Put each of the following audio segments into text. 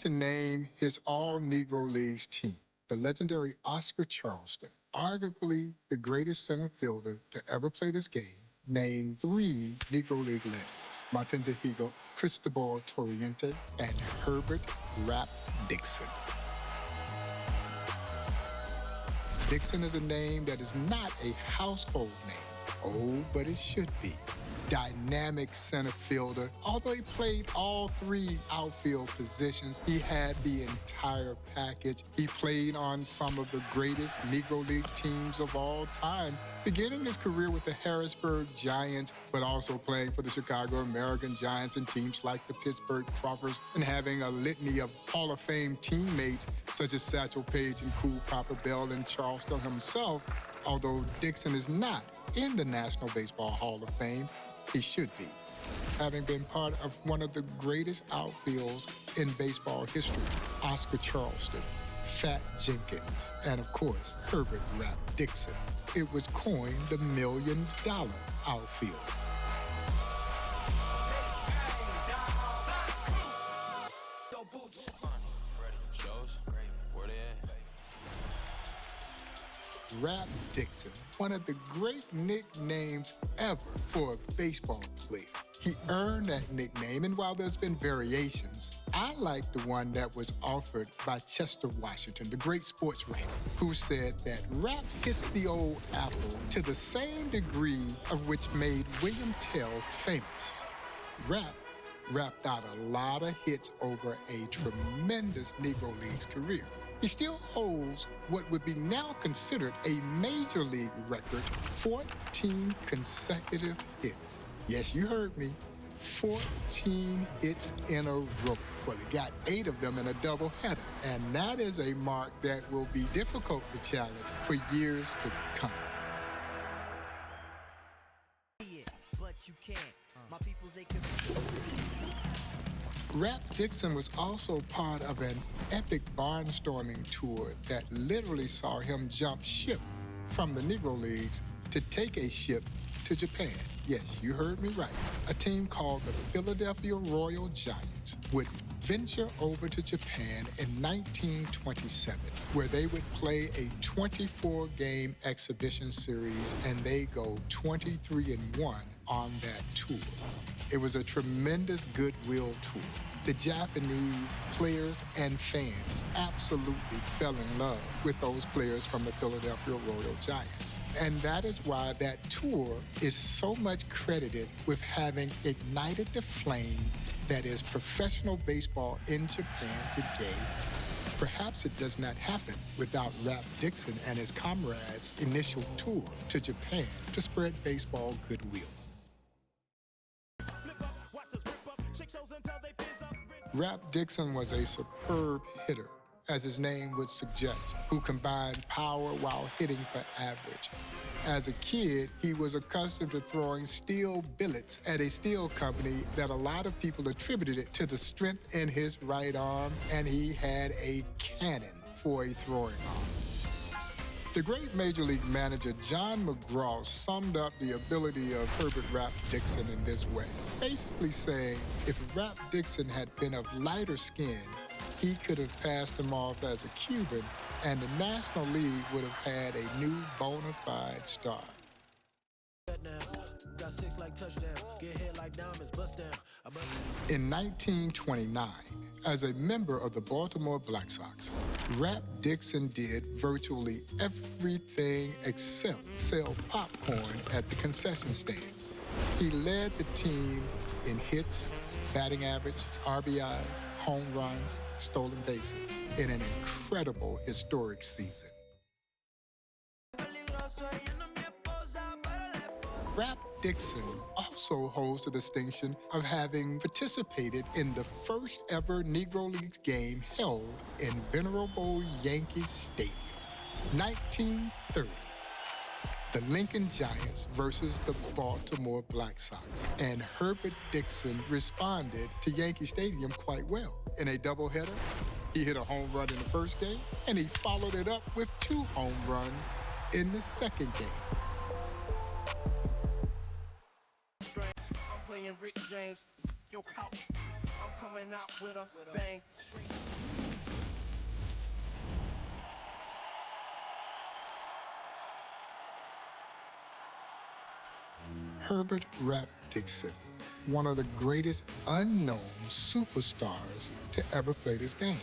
to name his all-Negro Leagues team. The legendary Oscar Charleston, arguably the greatest center fielder to ever play this game, named three Negro League legends: Martin Higo, Cristobal Torriente, and Herbert "Rap" Dixon. Dixon is a name that is not a household name. Oh, but it should be. Dynamic center fielder. Although he played all three outfield positions, he had the entire package. He played on some of the greatest Negro League teams of all time, beginning his career with the Harrisburg Giants, but also playing for the Chicago American Giants and teams like the Pittsburgh Crawfors, and having a litany of Hall of Fame teammates such as Satchel Paige and Cool Papa Bell and Charleston himself. Although Dixon is not in the National Baseball Hall of Fame, he should be, having been part of one of the greatest outfields in baseball history: Oscar Charleston, Fat Jenkins, and of course, Herbert "Rap" Dixon. It was coined the $1 million outfield. Rap Dixon, one of the great nicknames ever for a baseball player. He earned that nickname, and while there's been variations, I like the one that was offered by Chester Washington, the great sports writer, who said that Rap hits the old apple to the same degree of which made William Tell famous. Rap rapped out a lot of hits over a tremendous Negro Leagues career. He still holds what would be now considered a major league record: 14 consecutive hits. Yes, you heard me. 14 hits in a row. Well, he got 8 of them in a doubleheader, and that is a mark that will be difficult to challenge for years to come. But you can't. My people's they could. Rap Dixon was also part of an epic barnstorming tour that literally saw him jump ship from the Negro Leagues to take a ship to Japan. Yes, you heard me right. A team called the Philadelphia Royal Giants would venture over to Japan in 1927, where they would play a 24-game exhibition series, and they go 23-1 on that tour. It was a tremendous goodwill tour. The Japanese players and fans absolutely fell in love with those players from the Philadelphia Royal Giants. And that is why that tour is so much credited with having ignited the flame that is professional baseball in Japan today. Perhaps it does not happen without Rap Dixon and his comrades' initial tour to Japan to spread baseball goodwill. Rap Dixon was a superb hitter, as his name would suggest, who combined power while hitting for average. As a kid, he was accustomed to throwing steel billets at a steel company that a lot of people attributed it to the strength in his right arm, and he had a cannon for a throwing arm. The great Major League manager John McGraw summed up the ability of Herbert Rap Dixon in this way, basically saying if Rap Dixon had been of lighter skin, he could have passed him off as a Cuban, and the National League would have had a new bona fide star. In 1929, as a member of the Baltimore Black Sox, Rap Dixon did virtually everything except sell popcorn at the concession stand. He led the team in hits, batting average, RBIs, home runs, stolen bases in an incredible historic season. Rap Dixon also holds the distinction of having participated in the first ever Negro Leagues game held in venerable Yankee Stadium, 1930. The Lincoln Giants versus the Baltimore Black Sox. And Herbert Dixon responded to Yankee Stadium quite well. In a doubleheader, he hit a home run in the first game, and he followed it up with 2 home runs in the second game. I'm playing Rick James Yo, pop, I'm coming out with a bang. Herbert Rap Dixon, one of the greatest unknown superstars to ever play this game.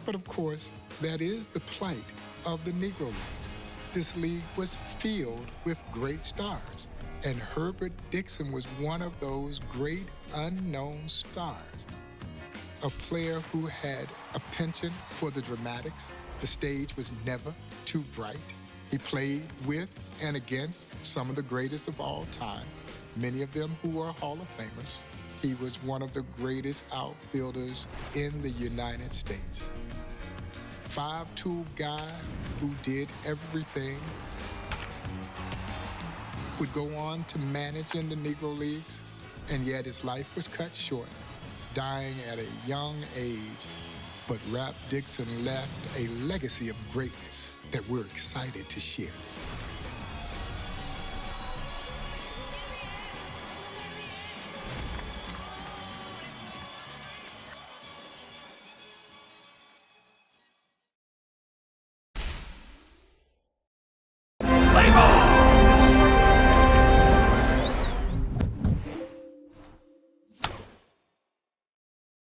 But of course, that is the plight of the Negro Leagues. This league was filled with great stars, and Herbert Dixon was one of those great unknown stars. A player who had a penchant for the dramatics. The stage was never too bright. He played with and against some of the greatest of all time, many of them who are Hall of Famers. He was one of the greatest outfielders in the United States. 5'2" guy who did everything, would go on to manage in the Negro Leagues, and yet his life was cut short, dying at a young age. But Rap Dixon left a legacy of greatness that we're excited to share.